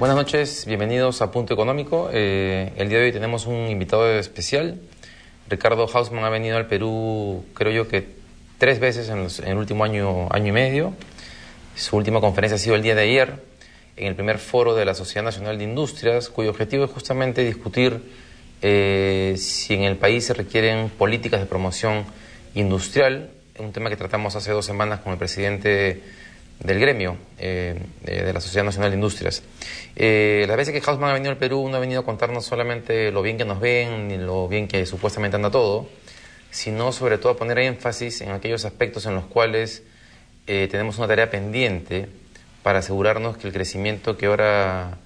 Buenas noches, bienvenidos a Punto Económico. El día de hoy tenemos un invitado especial. Ricardo Hausmann ha venido al Perú, creo yo que 3 veces en el último año y medio. Su última conferencia ha sido el día de ayer, en el primer foro de la Sociedad Nacional de Industrias, cuyo objetivo es justamente discutir si en el país se requieren políticas de promoción industrial, un tema que tratamos hace 2 semanas con el presidente del gremio de la Sociedad Nacional de Industrias. Las veces que Hausmann ha venido al Perú no ha venido a contarnos solamente lo bien que nos ven, ni lo bien que supuestamente anda todo, sino sobre todo a poner énfasis en aquellos aspectos en los cuales tenemos una tarea pendiente para asegurarnos que el crecimiento que ahora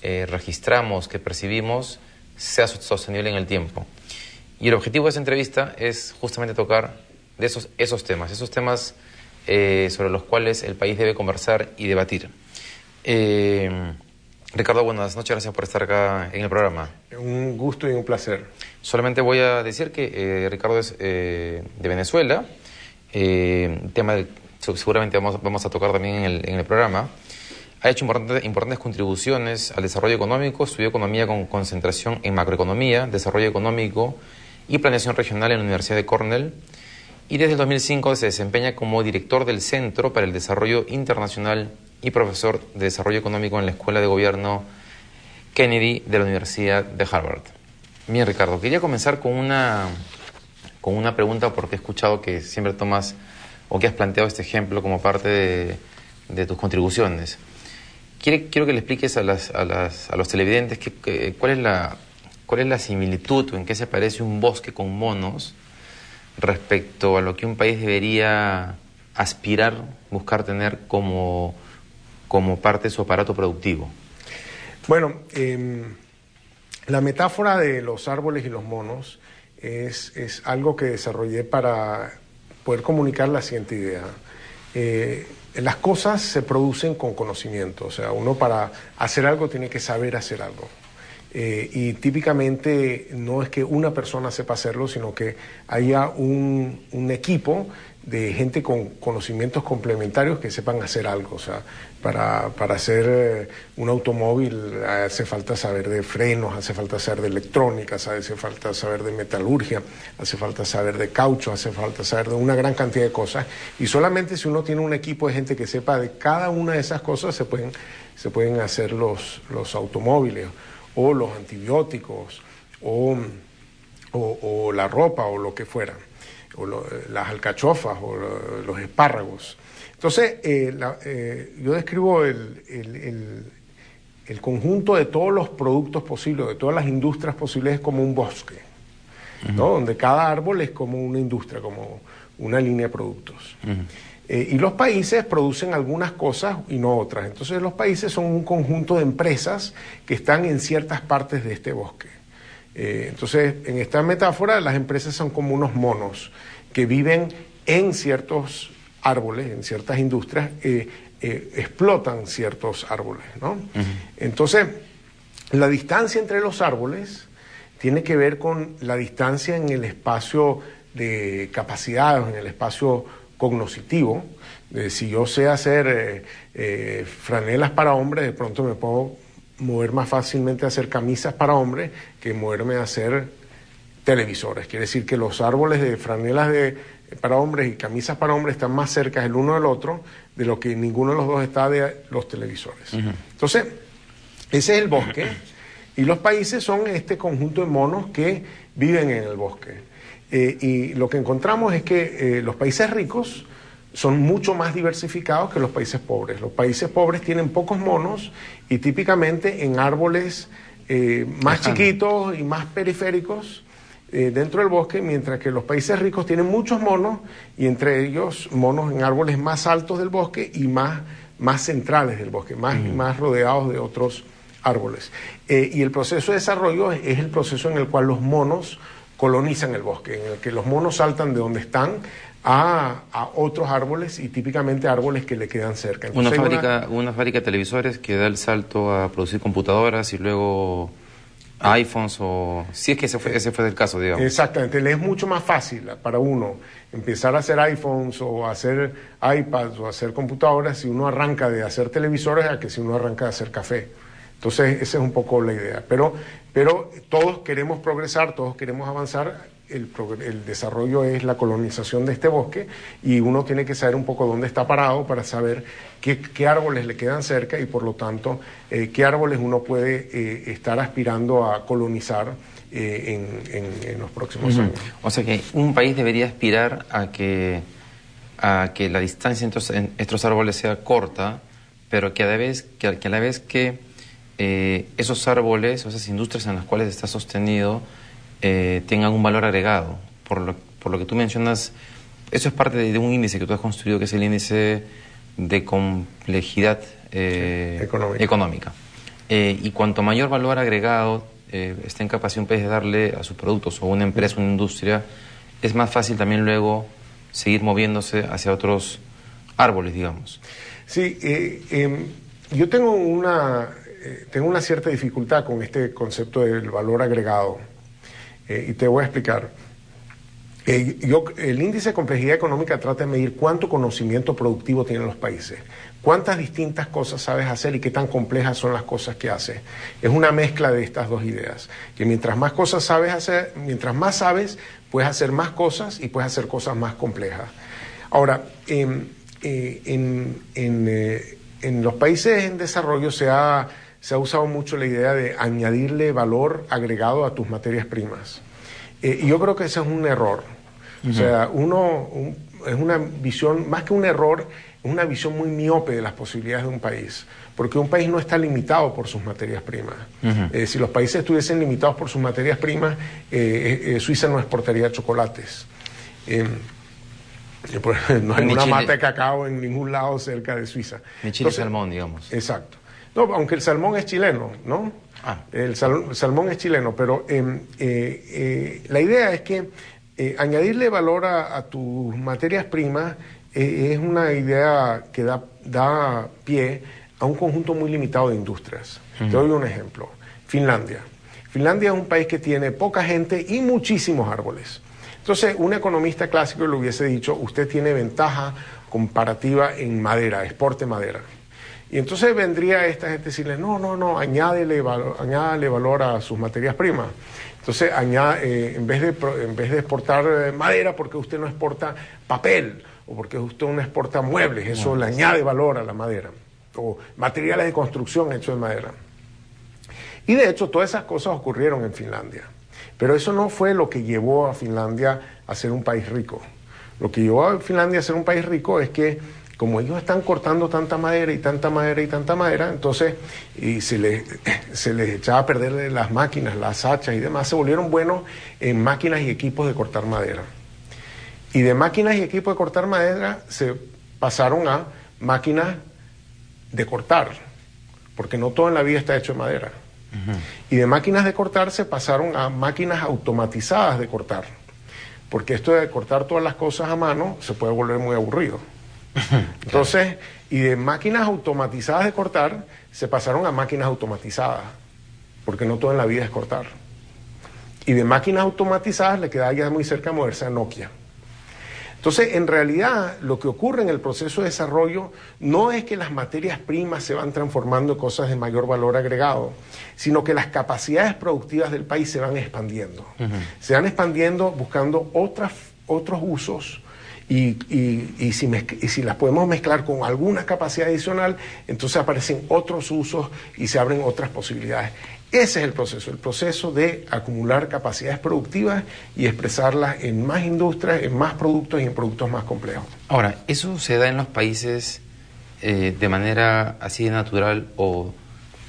registramos, que percibimos, sea sostenible en el tiempo. Y el objetivo de esta entrevista es justamente tocar de esos temas sobre los cuales el país debe conversar y debatir. Ricardo, buenas noches, gracias por estar acá en el programa. Un gusto y un placer. Solamente voy a decir que Ricardo es de Venezuela, tema que seguramente vamos a tocar también en el programa. Ha hecho importantes contribuciones al desarrollo económico, estudió economía con concentración en macroeconomía, desarrollo económico y planeación regional en la Universidad de Cornell. Y desde el 2005 se desempeña como director del Centro para el Desarrollo Internacional y profesor de Desarrollo Económico en la Escuela de Gobierno Kennedy de la Universidad de Harvard. Bien, Ricardo, quería comenzar con una pregunta porque he escuchado que siempre tomas o que has planteado este ejemplo como parte de tus contribuciones. Quiero que le expliques a los televidentes cuál es la similitud o en qué se parece un bosque con monos respecto a lo que un país debería aspirar, buscar tener como parte de su aparato productivo. Bueno, la metáfora de los árboles y los monos es algo que desarrollé para poder comunicar la siguiente idea. Las cosas se producen con conocimiento, o sea, uno para hacer algo tiene que saber hacer algo. Y típicamente no es que una persona sepa hacerlo, sino que haya un equipo de gente con conocimientos complementarios que sepan hacer algo. O sea, para hacer un automóvil hace falta saber de frenos, hace falta saber de electrónica, hace falta saber de metalurgia, hace falta saber de caucho, hace falta saber de una gran cantidad de cosas. Y solamente si uno tiene un equipo de gente que sepa de cada una de esas cosas se pueden hacer los automóviles, o los antibióticos, o la ropa, o lo que fuera, o las alcachofas, o los espárragos. Entonces, yo describo el conjunto de todos los productos posibles, de todas las industrias posibles, como un bosque, ¿no? Donde cada árbol es como una industria, como una línea de productos. Y los países producen algunas cosas y no otras. Entonces los países son un conjunto de empresas que están en ciertas partes de este bosque. Entonces, en esta metáfora, las empresas son como unos monos que viven en ciertos árboles, en ciertas industrias, explotan ciertos árboles, ¿no? Entonces, la distancia entre los árboles tiene que ver con la distancia en el espacio de capacidades, en el espacio cognoscitivo. Si yo sé hacer franelas para hombres, de pronto me puedo mover más fácilmente a hacer camisas para hombres que moverme a hacer televisores. Quiere decir que los árboles de franelas para hombres y camisas para hombres están más cerca el uno del otro de lo que ninguno de los dos está de los televisores. Entonces, ese es el bosque, y los países son este conjunto de monos que viven en el bosque. Y lo que encontramos es que los países ricos son mucho más diversificados que los países pobres. Los países pobres tienen pocos monos y típicamente en árboles más chiquitos y más periféricos dentro del bosque, mientras que los países ricos tienen muchos monos, y entre ellos monos en árboles más altos del bosque y más centrales del bosque, más rodeados de otros árboles. Y el proceso de desarrollo es el proceso en el cual los monos colonizan el bosque, en el que los monos saltan de donde están a otros árboles, y típicamente árboles que le quedan cerca. Entonces, una fábrica de televisores que da el salto a producir computadoras y luego iPhones, o si es que ese fue el caso, digamos. Exactamente, le es mucho más fácil para uno empezar a hacer iPhones o hacer iPads o hacer computadoras si uno arranca de hacer televisores a que si uno arranca de hacer café. Entonces, esa es un poco la idea. Pero todos queremos progresar, todos queremos avanzar. El desarrollo es la colonización de este bosque y uno tiene que saber un poco dónde está parado para saber qué árboles le quedan cerca y por lo tanto qué árboles uno puede estar aspirando a colonizar en los próximos años. O sea que un país debería aspirar a que la distancia entre estos árboles sea corta, pero que a la vez que esos árboles o esas industrias en las cuales está sostenido tengan un valor agregado. Por lo que tú mencionas, eso es parte de un índice que tú has construido, que es el índice de complejidad económica. Y cuanto mayor valor agregado esté en capacidad un país de darle a sus productos o una empresa, una industria, es más fácil también luego seguir moviéndose hacia otros árboles, digamos. Sí, yo tengo una cierta dificultad con este concepto del valor agregado. Y te voy a explicar. El índice de complejidad económica trata de medir cuánto conocimiento productivo tienen los países, cuántas distintas cosas sabes hacer y qué tan complejas son las cosas que haces. Es una mezcla de estas dos ideas, que mientras más cosas sabes hacer, mientras más sabes, puedes hacer más cosas y puedes hacer cosas más complejas. Ahora, en los países en desarrollo se ha usado mucho la idea de añadirle valor agregado a tus materias primas. Y yo creo que ese es un error. O sea, es una visión, más que un error, es una visión muy miope de las posibilidades de un país. Porque un país no está limitado por sus materias primas. Si los países estuviesen limitados por sus materias primas, Suiza no exportaría chocolates. No hay una mata de cacao en ningún lado cerca de Suiza. Ni chile y salmón, digamos. Exacto. No, aunque el salmón es chileno, ¿no? El salmón es chileno, pero la idea es que añadirle valor a tus materias primas es una idea que da pie a un conjunto muy limitado de industrias. Te doy un ejemplo. Finlandia. Finlandia es un país que tiene poca gente y muchísimos árboles. Entonces, un economista clásico le hubiese dicho, usted tiene ventaja comparativa en madera, exporte madera. Y entonces vendría esta gente a decirle, no, añádele valor a sus materias primas. Entonces, en vez de exportar madera, porque usted no exporta papel, o porque usted no exporta muebles, eso le añade valor a la madera, o materiales de construcción hechos de madera. Y de hecho, todas esas cosas ocurrieron en Finlandia. Pero eso no fue lo que llevó a Finlandia a ser un país rico. Lo que llevó a Finlandia a ser un país rico es que como ellos están cortando tanta madera y tanta madera y tanta madera, entonces se les echaba a perder las máquinas, las hachas y demás, se volvieron buenos en máquinas y equipos de cortar madera. Y de máquinas y equipos de cortar madera se pasaron a máquinas de cortar, porque no todo en la vida está hecho de madera. Y de máquinas de cortar se pasaron a máquinas automatizadas de cortar, porque esto de cortar todas las cosas a mano se puede volver muy aburrido. Entonces, y de máquinas automatizadas de cortar se pasaron a máquinas automatizadas, porque no todo en la vida es cortar. Y de máquinas automatizadas le quedaba ya muy cerca moverse a Nokia. Entonces, en realidad, lo que ocurre en el proceso de desarrollo no es que las materias primas se van transformando en cosas de mayor valor agregado, sino que las capacidades productivas del país se van expandiendo. Se van expandiendo buscando otros usos. Y si las podemos mezclar con alguna capacidad adicional, entonces aparecen otros usos y se abren otras posibilidades. Ese es el proceso de acumular capacidades productivas y expresarlas en más industrias, en más productos y en productos más complejos. Ahora, ¿eso se da en los países de manera así de natural o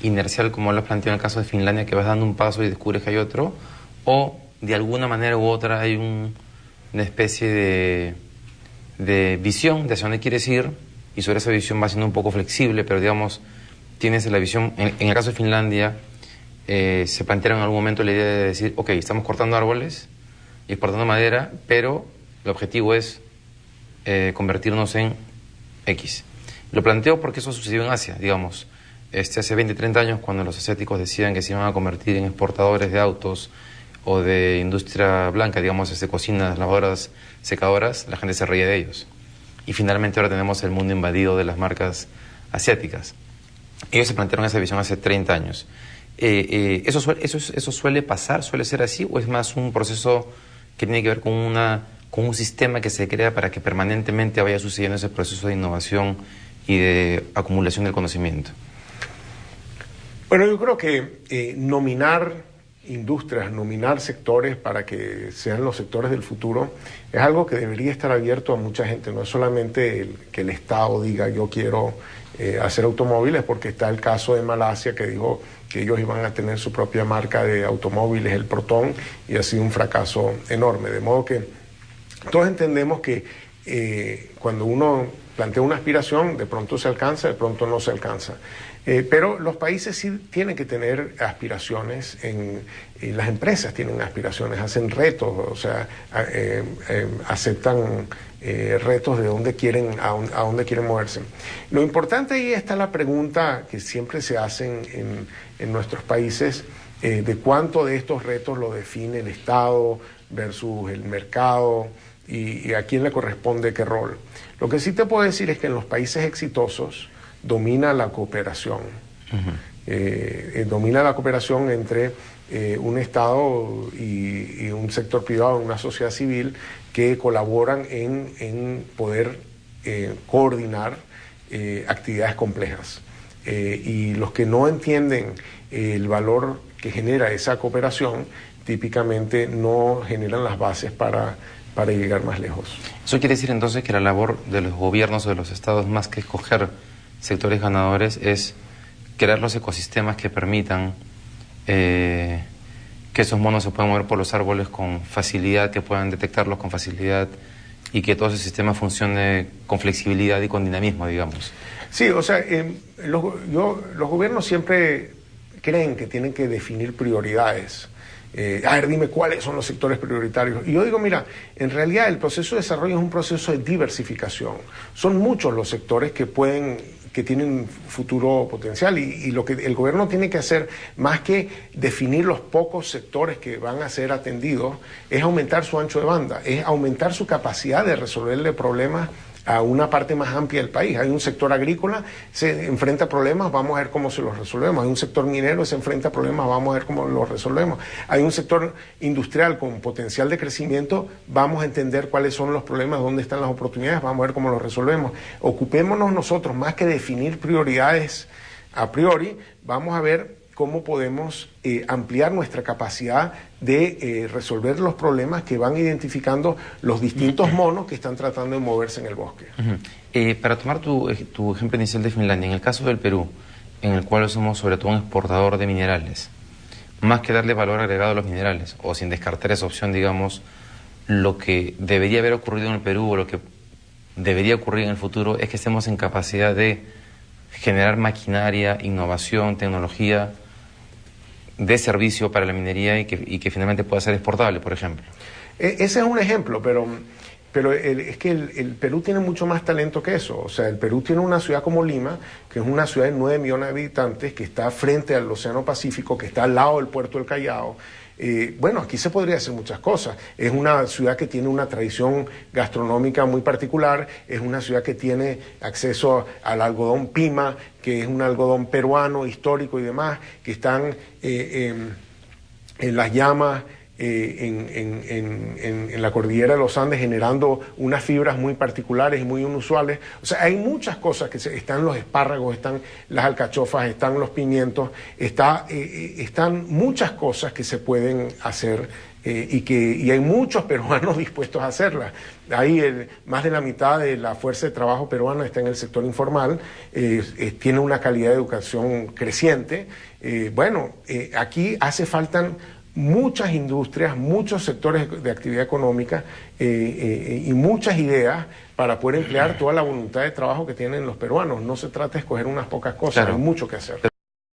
inercial, como lo has planteado en el caso de Finlandia, que vas dando un paso y descubres que hay otro? ¿O de alguna manera u otra hay una especie de visión de hacia dónde quieres ir, y sobre esa visión va siendo un poco flexible, pero digamos, tienes la visión, en el caso de Finlandia, se plantearon en algún momento la idea de decir, ok, estamos cortando árboles y exportando madera, pero el objetivo es convertirnos en X. Lo planteo porque eso sucedió en Asia, digamos, hace 20, 30 años, cuando los asiáticos decían que se iban a convertir en exportadores de autos o de industria blanca, digamos, cocinas, lavadoras, secadoras, la gente se reía de ellos. Y finalmente ahora tenemos el mundo invadido de las marcas asiáticas. Ellos se plantearon esa visión hace 30 años. ¿Eso suele pasar, suele ser así, o es más un proceso que tiene que ver con un sistema que se crea para que permanentemente vaya sucediendo ese proceso de innovación y de acumulación del conocimiento? Bueno, yo creo que nominar industrias, nominar sectores para que sean los sectores del futuro es algo que debería estar abierto a mucha gente. No es solamente que el Estado diga yo quiero hacer automóviles, porque está el caso de Malasia, que dijo que ellos iban a tener su propia marca de automóviles, el Proton, y ha sido un fracaso enorme. De modo que todos entendemos que cuando uno plantea una aspiración, de pronto se alcanza, de pronto no se alcanza. Pero los países sí tienen que tener aspiraciones, las empresas tienen aspiraciones, hacen retos, o sea, aceptan retos de dónde quieren, a dónde quieren moverse. Lo importante ahí está la pregunta que siempre se hacen en nuestros países, de cuánto de estos retos lo define el Estado versus el mercado y a quién le corresponde qué rol. Lo que sí te puedo decir es que en los países exitosos domina la cooperación. Domina la cooperación entre un Estado y un sector privado, una sociedad civil, que colaboran en poder coordinar actividades complejas. Y los que no entienden el valor que genera esa cooperación, típicamente no generan las bases para llegar más lejos. Eso quiere decir entonces que la labor de los gobiernos o de los estados, más que escoger sectores ganadores, es crear los ecosistemas que permitan que esos monos se puedan mover por los árboles con facilidad, que puedan detectarlos con facilidad y que todo ese sistema funcione con flexibilidad y con dinamismo, digamos. Sí, o sea, los gobiernos siempre creen que tienen que definir prioridades. A ver, dime cuáles son los sectores prioritarios. Y yo digo, mira, en realidad el proceso de desarrollo es un proceso de diversificación. Son muchos los sectores que tienen futuro potencial y lo que el gobierno tiene que hacer, más que definir los pocos sectores que van a ser atendidos, es aumentar su ancho de banda, es aumentar su capacidad de resolverle problemas a una parte más amplia del país. Hay un sector agrícola, se enfrenta a problemas, vamos a ver cómo se los resolvemos. Hay un sector minero, se enfrenta a problemas, vamos a ver cómo los resolvemos. Hay un sector industrial con potencial de crecimiento, vamos a entender cuáles son los problemas, dónde están las oportunidades, vamos a ver cómo los resolvemos. Ocupémonos nosotros, más que definir prioridades a priori, vamos a ver cómo podemos ampliar nuestra capacidad de resolver los problemas que van identificando los distintos monos que están tratando de moverse en el bosque. Para tomar tu ejemplo inicial de Finlandia, en el caso del Perú, en el cual somos sobre todo un exportador de minerales, más que darle valor agregado a los minerales, o sin descartar esa opción, digamos, lo que debería haber ocurrido en el Perú o lo que debería ocurrir en el futuro es que estemos en capacidad de generar maquinaria, innovación, tecnología de servicio para la minería y que finalmente pueda ser exportable, por ejemplo. Ese es un ejemplo, pero es que el Perú tiene mucho más talento que eso. O sea, el Perú tiene una ciudad como Lima, que es una ciudad de 9 millones de habitantes, que está frente al Océano Pacífico, que está al lado del puerto del Callao. Bueno, aquí se podría hacer muchas cosas. Es una ciudad que tiene una tradición gastronómica muy particular, es una ciudad que tiene acceso al algodón Pima, que es un algodón peruano, histórico y demás, que están en las llamas, en la cordillera de los Andes, generando unas fibras muy particulares y muy inusuales. O sea, hay muchas cosas están los espárragos, están las alcachofas, están los pimientos, están muchas cosas que se pueden hacer y hay muchos peruanos dispuestos a hacerlas. Hay más de la mitad de la fuerza de trabajo peruana está en el sector informal, tiene una calidad de educación creciente. Aquí hace falta muchas industrias, muchos sectores de actividad económica y muchas ideas para poder emplear toda la voluntad de trabajo que tienen los peruanos. No se trata de escoger unas pocas cosas, claro. Hay mucho que hacer.